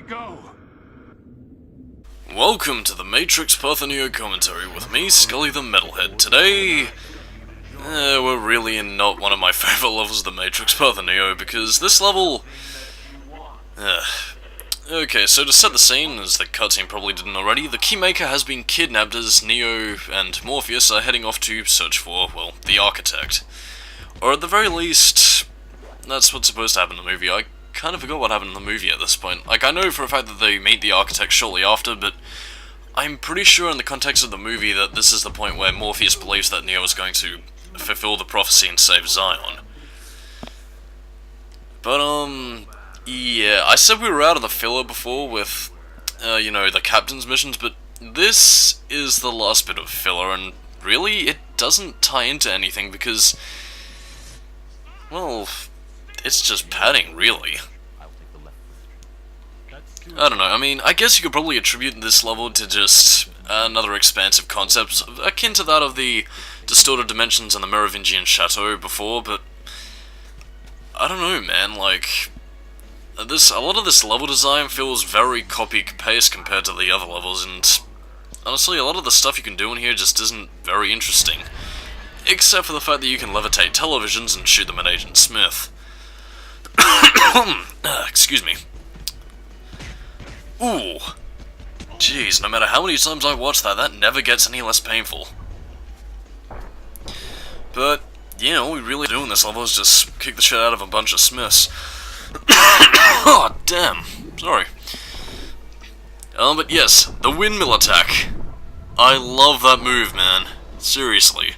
go? Welcome to the Matrix Path of Neo commentary with me, Skully the Metalhead. Today, we're really in not one of my favourite levels of the Matrix Path of Neo, because this level... Okay, so to set the scene, as the cutscene probably didn't already, the Keymaker has been kidnapped as Neo and Morpheus are heading off to search for, well, the Architect. Or at the very least, that's what's supposed to happen in the movie. I kind of forgot what happened in the movie at this point. Like, I know for a fact that they meet the Architect shortly after, but I'm pretty sure in the context of the movie that this is the point where Morpheus believes that Neo is going to fulfill the prophecy and save Zion. But, yeah, I said we were out of the filler before with, you know, the Captain's missions, but this is the last bit of filler, and really, it doesn't tie into anything because, well, it's just padding, really. I don't know, I mean, I guess you could probably attribute this level to just another expansive concept, akin to that of the distorted dimensions and the Merovingian chateau before, but I don't know, man, like... a lot of this level design feels very copy-paste compared to the other levels, and honestly, a lot of the stuff you can do in here just isn't very interesting. Except for the fact that you can levitate televisions and shoot them at Agent Smith. Excuse me. Ooh. Jeez, no matter how many times I watch that, that never gets any less painful. But, you know, what we really do in this level is just kick the shit out of a bunch of Smiths. Oh, damn. Sorry. But yes, the windmill attack. I love that move, man. Seriously.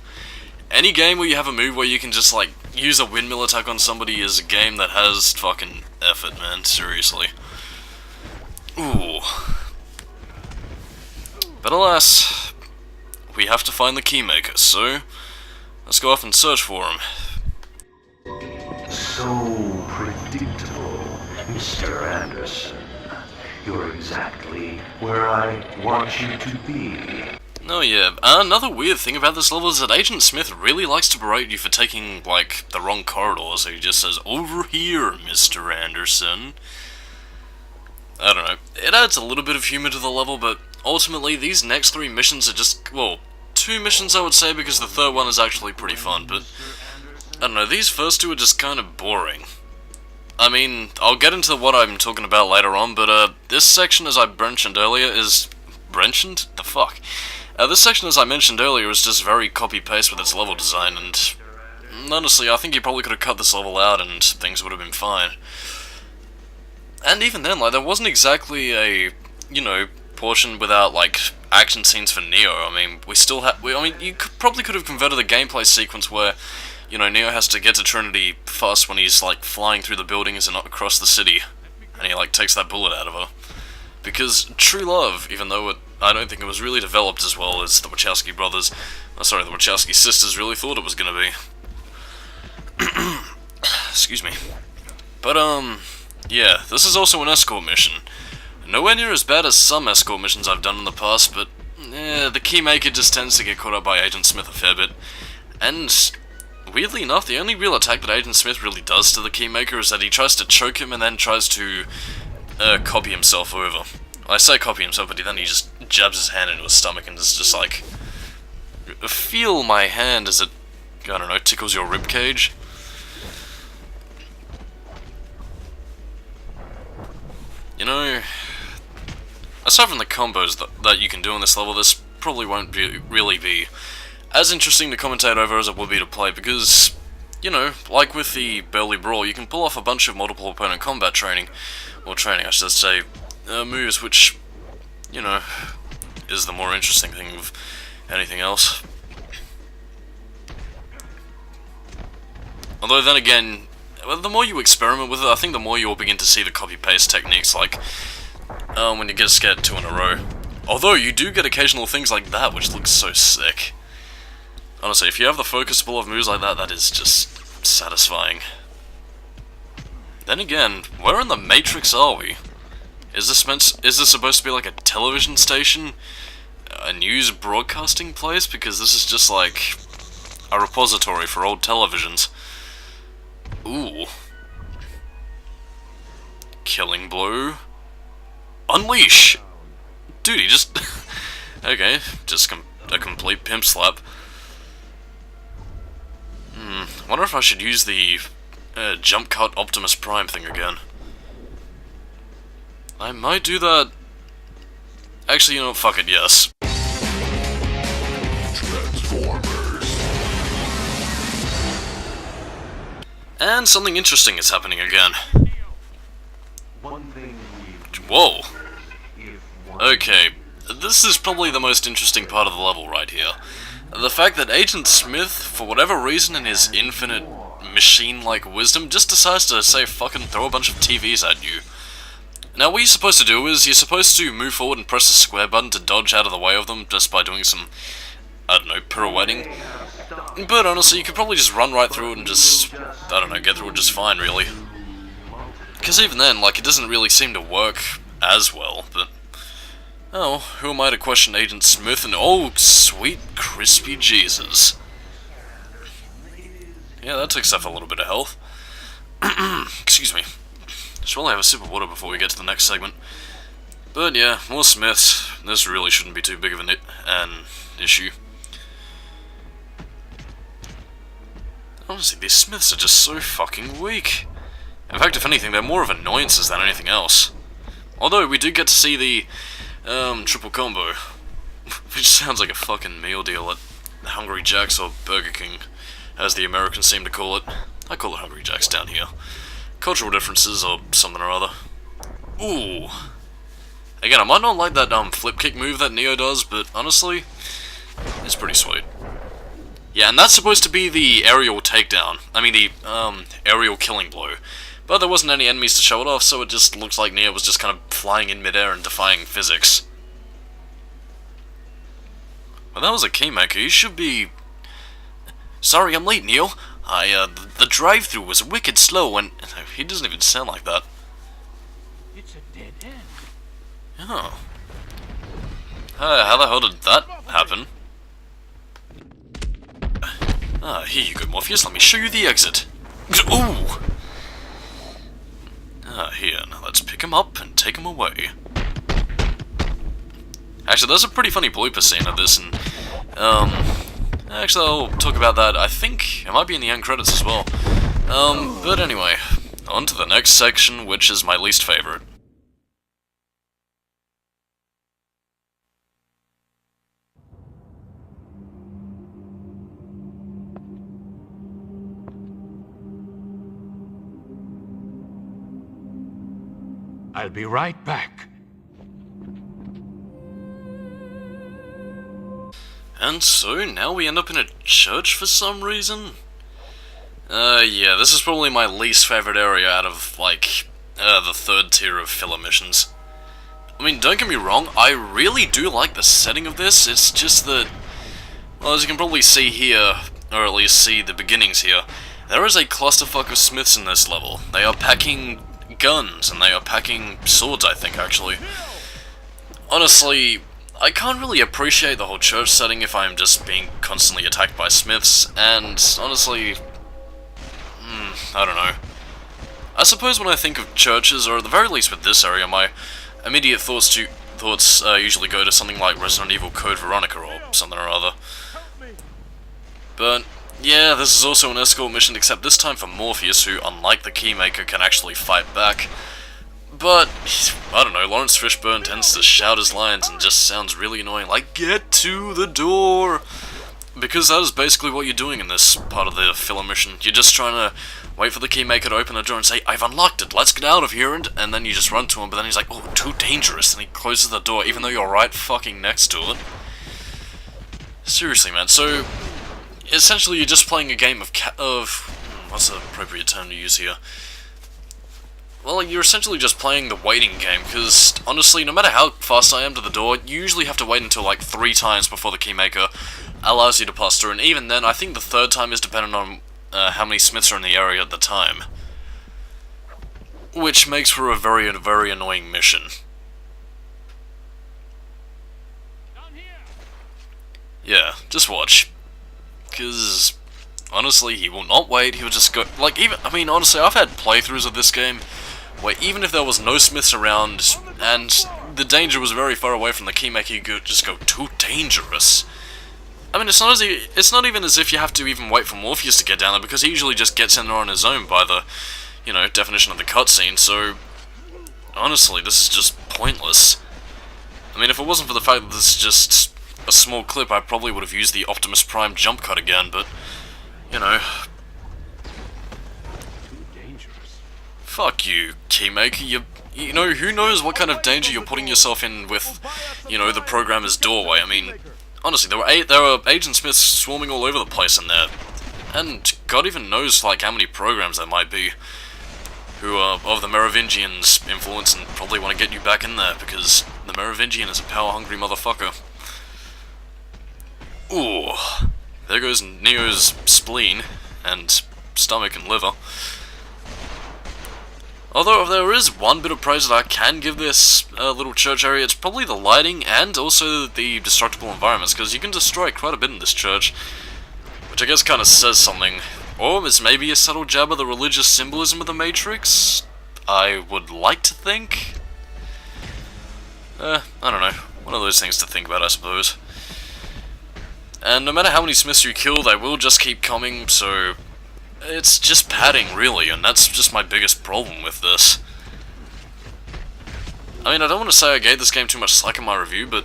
Any game where you have a move where you can just, like, use a windmill attack on somebody is a game that has fucking effort, man. Seriously. Ooh. But alas, we have to find the Keymaker, so let's go off and search for him. So predictable, Mr. Anderson. You're exactly where I want you to be. Oh yeah, another weird thing about this level is that Agent Smith really likes to berate you for taking, like, the wrong corridor, so he just says, "Over here, Mr. Anderson." I don't know, it adds a little bit of humor to the level, but ultimately these next three missions are just, well, two missions I would say, because the third one is actually pretty fun, but I don't know, these first two are just kind of boring. I mean, I'll get into what I'm talking about later on, but this section, as I mentioned earlier, is... Mentioned? The fuck? This section, as I mentioned earlier, is just very copy-paste with its level design, and honestly, I think you probably could have cut this level out and things would have been fine. And even then, like, there wasn't exactly a, you know, portion without, like, action scenes for Neo. I mean, we still have... I mean, you probably could have converted a gameplay sequence where, you know, Neo has to get to Trinity first when he's, like, flying through the buildings and across the city, and he, like, takes that bullet out of her. Because true love, even though I don't think it was really developed as well as the Wachowski brothers, the Wachowski sisters really thought it was gonna be. Excuse me. But, yeah, this is also an escort mission. Nowhere near as bad as some escort missions I've done in the past, but, the Keymaker just tends to get caught up by Agent Smith a fair bit. And, weirdly enough, the only real attack that Agent Smith really does to the Keymaker is that he tries to choke him and then tries to, copy himself over. I say copy himself, but then he just jabs his hand into his stomach and is just like, feel my hand as it, I don't know, tickles your ribcage. You know, aside from the combos that you can do on this level, this probably won't really be as interesting to commentate over as it would be to play, because, you know, like with the Burly Brawl, you can pull off a bunch of multiple opponent combat training, or training I should say, moves which, you know, is the more interesting thing of anything else. Although then again, the more you experiment with it, I think the more you'll begin to see the copy-paste techniques, like, when you just get two in a row. Although, you do get occasional things like that, which looks so sick. Honestly, if you have the focus pull of moves like that, that is just satisfying. Then again, where in the Matrix are we? Is this supposed to be like a television station? A news broadcasting place? Because this is just like a repository for old televisions. Ooh. Killing blow. Unleash! Dude, he just... okay, just a complete pimp slap. Wonder if I should use the jump cut Optimus Prime thing again. I might do that... Actually, you know what, fuck it, yes. And something interesting is happening again. Whoa! Okay, this is probably the most interesting part of the level right here. The fact that Agent Smith, for whatever reason in his infinite machine-like wisdom, just decides to say fucking throw a bunch of TVs at you. Now what you're supposed to do is, you're supposed to move forward and press the square button to dodge out of the way of them, just by doing some, I don't know, pirouetting. But honestly, you could probably just run right through it and just, I don't know, get through it just fine, really. Because even then, like, it doesn't really seem to work as well, but... Oh, who am I to question Agent Smith and oh, sweet crispy Jesus. Yeah, that takes off a little bit of health. Excuse me. Should probably have a sip of water before we get to the next segment. But yeah, more Smiths. This really shouldn't be too big of an issue. Honestly, these Smiths are just so fucking weak. In fact, if anything, they're more of annoyances than anything else. Although, we do get to see the, triple combo. Which sounds like a fucking meal deal at Hungry Jack's or Burger King, as the Americans seem to call it. I call it Hungry Jack's down here. Cultural differences or something or other. Ooh. Again, I might not like that, flip kick move that Neo does, but honestly, it's pretty sweet. Yeah, and that's supposed to be the aerial takedown. I mean, the, aerial killing blow. But there wasn't any enemies to show it off, so it just looks like Neo was just kind of flying in midair and defying physics. Well, that was a keymaker. You should be... Sorry, I'm late, Neo. The drive-thru was wicked slow, and... He doesn't even sound like that. It's a dead end. Oh. How the hell did that happen? Here you go, Morpheus. Let me show you the exit. Ooh! Here, now let's pick him up and take him away. Actually, there's a pretty funny blooper scene of this, and, actually, I'll talk about that. I think it might be in the end credits as well. But anyway, on to the next section, which is my least favorite. I'll be right back. And so, now we end up in a church for some reason? Yeah, this is probably my least favorite area out of, like, the third tier of filler missions. I mean, don't get me wrong, I really do like the setting of this, it's just that, well, as you can probably see here, or at least see the beginnings here, there is a clusterfuck of Smiths in this level. They are packing guns, and they are packing swords, I think, actually. Honestly, I can't really appreciate the whole church setting if I'm just being constantly attacked by Smiths, and honestly, I don't know. I suppose when I think of churches, or at the very least with this area, my immediate thoughts usually go to something like Resident Evil Code Veronica or something or other. But yeah, this is also an escort mission, except this time for Morpheus, who, unlike the Keymaker, can actually fight back. But, I don't know, Lawrence Fishburne tends to shout his lines and just sounds really annoying, like, "Get to the door!" Because that is basically what you're doing in this part of the filler mission. You're just trying to wait for the Keymaker to open the door and say, "I've unlocked it, let's get out of here," and then you just run to him, but then he's like, "Oh, too dangerous," and he closes the door, even though you're right fucking next to it. Seriously, man, so... essentially, you're just playing a game of what's the appropriate term to use here? Well, you're essentially just playing the waiting game, because, honestly, no matter how fast I am to the door, you usually have to wait until, like, 3 times before the Keymaker allows you to pass through, and even then, I think the 3rd time is dependent on how many Smiths are in the area at the time. Which makes for a very, very annoying mission. Yeah, just watch. Because, honestly, he will not wait, he will just go, like, even, I mean, honestly, I've had playthroughs of this game, where even if there was no Smiths around, and the danger was very far away from the keymaker. You could just go too dangerous. I mean, it's not even as if you have to even wait for Morpheus to get down there, because he usually just gets in there on his own by the, you know, definition of the cutscene, so honestly, this is just pointless. I mean, if it wasn't for the fact that this is just a small clip, I probably would have used the Optimus Prime jump cut again, but, you know. Too dangerous. Fuck you, Keymaker. You know, who knows what kind of danger you're putting yourself in with, you know, the programmer's doorway. I mean, honestly, there were Agent Smiths swarming all over the place in there. And God even knows, like, how many programs there might be who are of the Merovingian's influence and probably want to get you back in there, because the Merovingian is a power-hungry motherfucker. Ooh, there goes Neo's spleen, and stomach and liver. Although, if there is one bit of praise that I can give this little church area, it's probably the lighting and also the destructible environments, because you can destroy quite a bit in this church, which I guess kind of says something. Or it's maybe a subtle jab of the religious symbolism of the Matrix? I would like to think. I don't know. One of those things to think about, I suppose. And no matter how many Smiths you kill, they will just keep coming, so it's just padding, really, and that's just my biggest problem with this. I mean, I don't want to say I gave this game too much slack in my review, but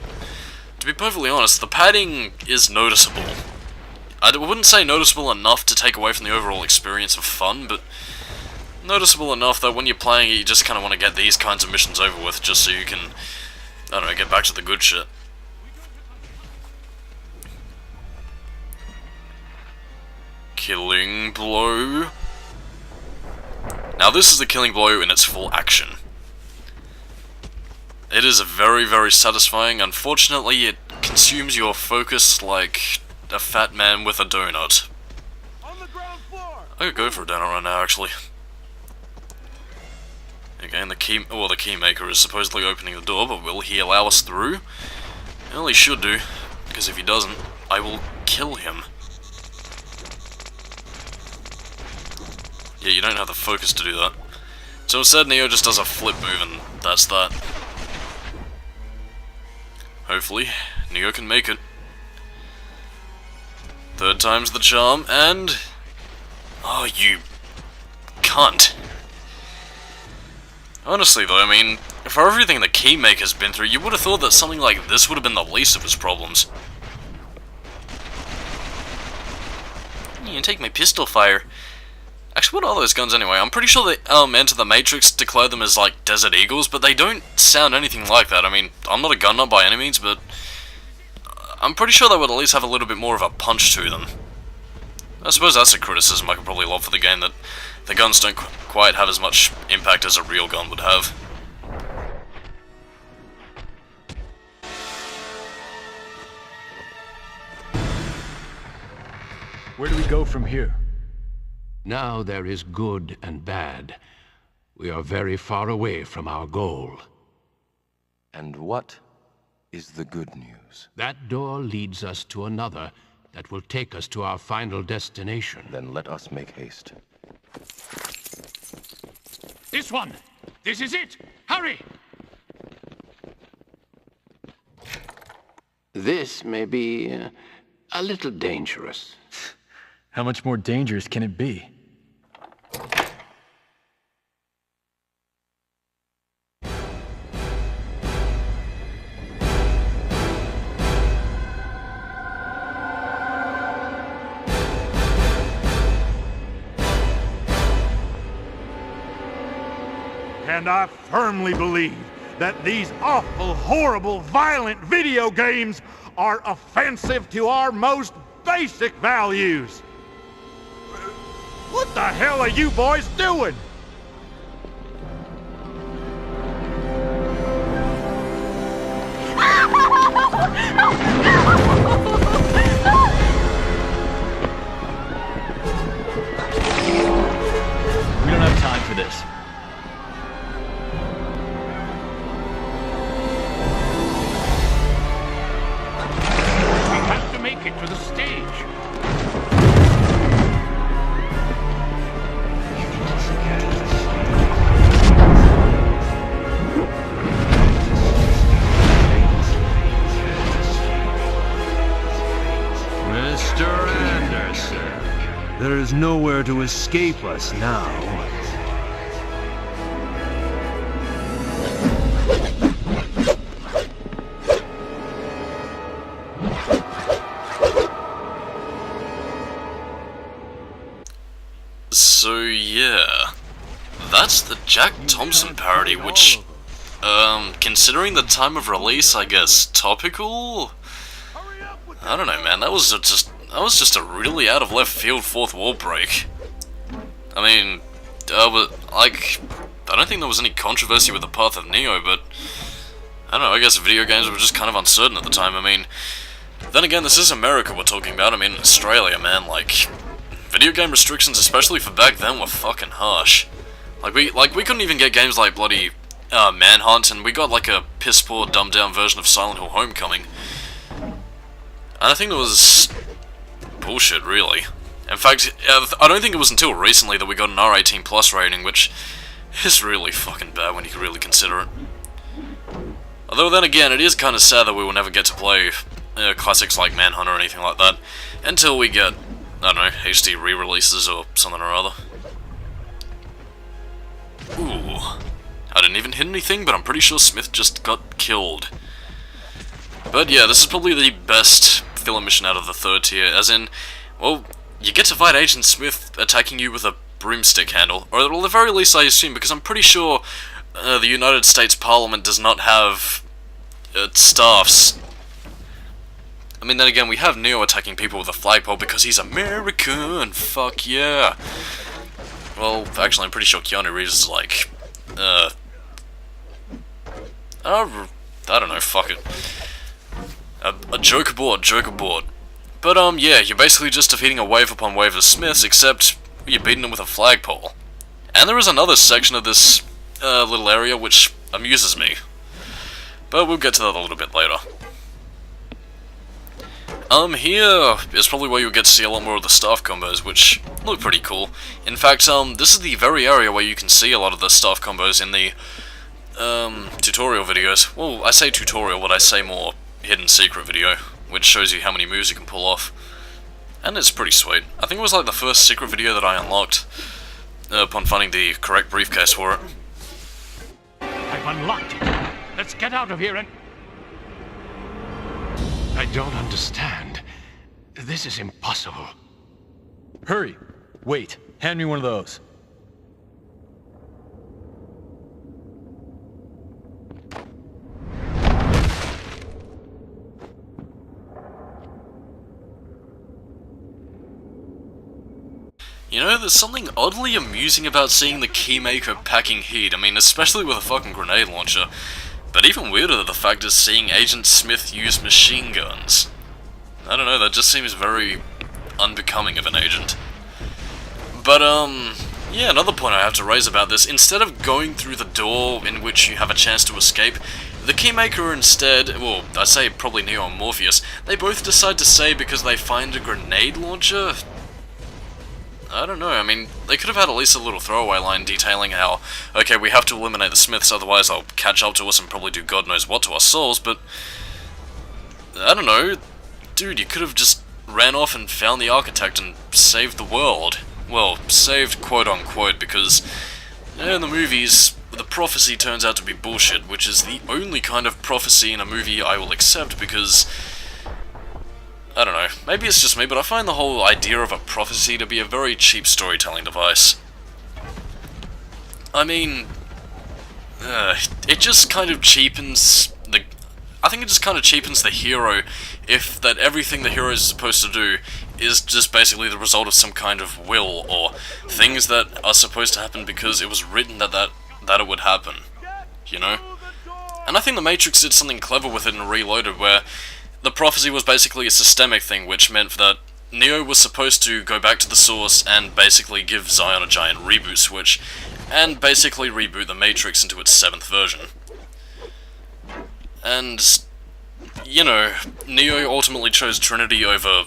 to be perfectly honest, the padding is noticeable. I wouldn't say noticeable enough to take away from the overall experience of fun, but noticeable enough that when you're playing it, you just kind of want to get these kinds of missions over with, just so you can, I don't know, get back to the good shit. Killing blow. Now this is the killing blow in its full action. It is very, very satisfying. Unfortunately, it consumes your focus like a fat man with a donut. On the ground floor. I could go for a donut right now, actually. Again, the keymaker is supposedly opening the door, but will he allow us through? Well, he should do, because if he doesn't, I will kill him. Yeah, you don't have the focus to do that. So instead, Neo just does a flip move, and that's that. Hopefully, Neo can make it. Third time's the charm, and... oh, you cunt. Honestly though, I mean, for everything the Keymaker's been through, you would have thought that something like this would have been the least of his problems. You can take my pistol fire. Actually, what are those guns anyway? I'm pretty sure that Enter the Matrix declared them as, like, Desert Eagles, but they don't sound anything like that. I mean, I'm not a gun nut by any means, but I'm pretty sure they would at least have a little bit more of a punch to them. I suppose that's a criticism I could probably lob for the game, that the guns don't quite have as much impact as a real gun would have. Where do we go from here? Now there is good and bad. We are very far away from our goal. And what is the good news? That door leads us to another that will take us to our final destination. Then let us make haste. This one! This is it! Hurry! This may be a little dangerous. How much more dangerous can it be? And I firmly believe that these awful, horrible, violent video games are offensive to our most basic values. What the hell are you boys doing? We don't have time for this. We have to make it to the stage. There is nowhere to escape us now. So yeah, that's the Jack Thompson parody, which, considering the time of release, I guess topical? I don't know, man, that was just a really out of left field fourth wall break. I mean, I don't think there was any controversy with the path of Neo, but I don't know, I guess video games were just kind of uncertain at the time. I mean, then again, this is America we're talking about. I mean, Australia, man, like, video game restrictions, especially for back then, were fucking harsh. Like we couldn't even get games like bloody Manhunt, and we got like a piss poor, dumbed down version of Silent Hill Homecoming. And I think it was bullshit, really. In fact, I don't think it was until recently that we got an R18 plus rating, which is really fucking bad when you really consider it. Although then again, it is kind of sad that we will never get to play classics like Manhunt or anything like that until we get, I don't know, HD re-releases or something or other. Ooh. I didn't even hit anything, but I'm pretty sure Smith just got killed. But yeah, this is probably the best filler mission out of the third tier, as in, well, you get to fight Agent Smith attacking you with a broomstick handle, or at the very least I assume, because I'm pretty sure the United States Parliament does not have staffs. I mean, then again, we have Neo attacking people with a flagpole because he's American, fuck yeah. Well, actually, I'm pretty sure Keanu Reeves is like, I don't know, fuck it. A joke aboard. But, yeah, you're basically just defeating a wave upon wave of Smiths, except you're beating them with a flagpole. And there is another section of this, little area which amuses me. But we'll get to that a little bit later. Here is probably where you'll get to see a lot more of the staff combos, which look pretty cool. In fact, this is the very area where you can see a lot of the staff combos in the, tutorial videos. Well, I say tutorial, but I say more hidden secret video, which shows you how many moves you can pull off. And it's pretty sweet. I think it was like the first secret video that I unlocked, upon finding the correct briefcase for it. I've unlocked it. Let's get out of here and... I don't understand. This is impossible. Hurry! Wait, hand me one of those. You know, there's something oddly amusing about seeing the Keymaker packing heat. I mean, especially with a fucking grenade launcher. But even weirder, the fact is seeing Agent Smith use machine guns. I don't know, that just seems very unbecoming of an agent. But, yeah, another point I have to raise about this, instead of going through the door in which you have a chance to escape, the Keymaker instead, well, I say probably Neo and Morpheus, they both decide to stay because they find a grenade launcher? I don't know, I mean, they could have had at least a little throwaway line detailing how, okay, we have to eliminate the Smiths, otherwise they'll catch up to us and probably do God knows what to our souls, but I don't know, dude, you could have just ran off and found the Architect and saved the world. Well, saved quote-unquote, because in the movies, the prophecy turns out to be bullshit, which is the only kind of prophecy in a movie I will accept, because I don't know, maybe it's just me, but I find the whole idea of a prophecy to be a very cheap storytelling device. I mean, it just kind of cheapens the... I think it just kind of cheapens the hero if that everything the hero is supposed to do is just basically the result of some kind of will, or things that are supposed to happen because it was written that it would happen, you know? And I think the Matrix did something clever with it in Reloaded, where the prophecy was basically a systemic thing, which meant that Neo was supposed to go back to the source and basically give Zion a giant reboot switch, and basically reboot the Matrix into its 7th version. And, you know, Neo ultimately chose Trinity over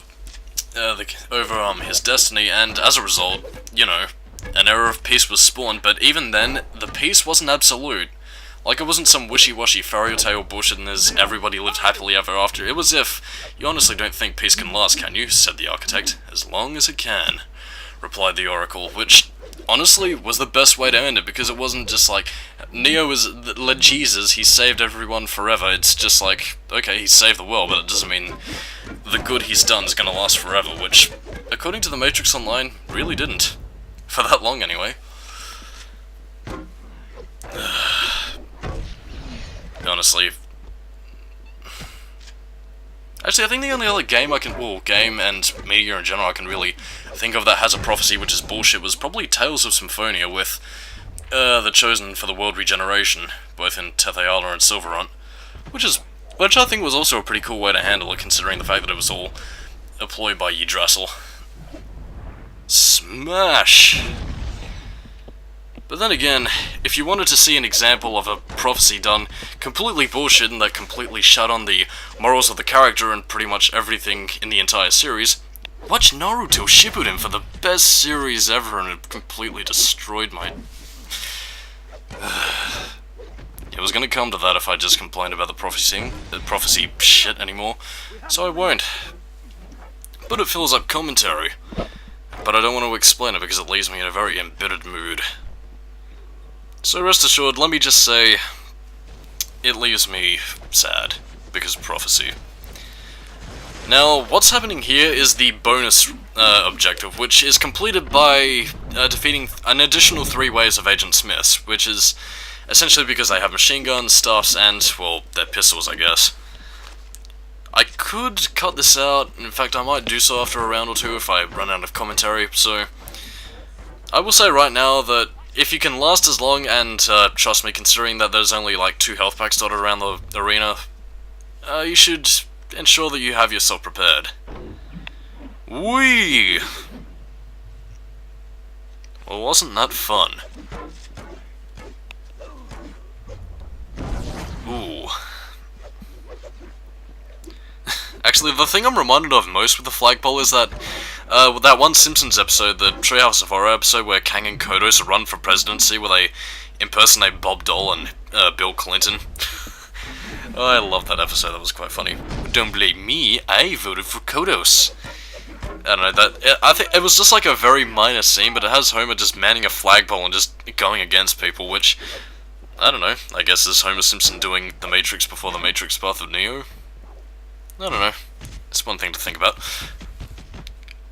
his destiny, and as a result, you know, an era of peace was spawned, but even then, the peace wasn't absolute. Like, it wasn't some wishy-washy fairy tale bullshit and as everybody lived happily ever after. It was if, you honestly don't think peace can last, can you? Said the Architect. As long as it can. replied the Oracle, which honestly was the best way to end it, because it wasn't just like, Neo is the Jesus, he saved everyone forever. It's just like, okay, he saved the world, but it doesn't mean the good he's done is gonna last forever, which, according to the Matrix Online, really didn't. For that long, anyway. Honestly. Actually, I think the only other game game and media in general I can really think of that has a prophecy which is bullshit was probably Tales of Symphonia with the Chosen for the World Regeneration, both in Tetheala and Silverhunt, which I think was also a pretty cool way to handle it, considering the fact that it was all employed by Yggdrasil. Smash! But then again, if you wanted to see an example of a prophecy done completely bullshit and that completely shut on the morals of the character and pretty much everything in the entire series, watch Naruto Shippuden for the best series ever, and it completely destroyed my... It was gonna come to that if I just complained about the prophecy shit anymore, so I won't. But it fills up commentary. But I don't want to explain it because it leaves me in a very embittered mood. So rest assured, let me just say, it leaves me sad, because of prophecy. Now, what's happening here is the bonus objective, which is completed by defeating an additional 3 waves of Agent Smiths, which is essentially because they have machine guns, staffs, and, well, they're pistols, I guess. I could cut this out, in fact I might do so after a round or two if I run out of commentary, so... I will say right now that if you can last as long, and trust me, considering that there's only like 2 health packs dotted around the arena, you should ensure that you have yourself prepared. Whee! Well, wasn't that fun? Ooh. Actually, the thing I'm reminded of most with the flagpole is that that one Simpsons episode, the Treehouse of Horror episode, where Kang and Kodos run for presidency, where they impersonate Bob Dole and Bill Clinton. Oh, I love that episode, that was quite funny. Don't blame me, I voted for Kodos. I don't know, I think it was just like a very minor scene, but it has Homer just manning a flagpole and just going against people, which, I don't know, I guess is Homer Simpson doing The Matrix before The Matrix Path of Neo? I don't know, it's one thing to think about.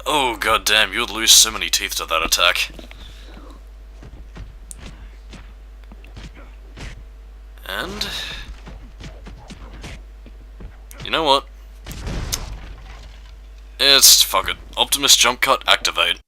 Oh goddamn, you'd lose so many teeth to that attack. And... you know what? It's... fuck it. Optimus jump cut, activate.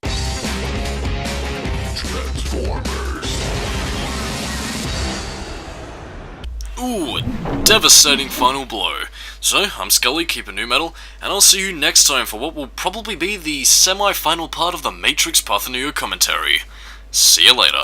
Ooh, a devastating final blow. So, I'm Skully, keep it new metal, and I'll see you next time for what will probably be the semi-final part of the Matrix Path of Neo commentary. See you later.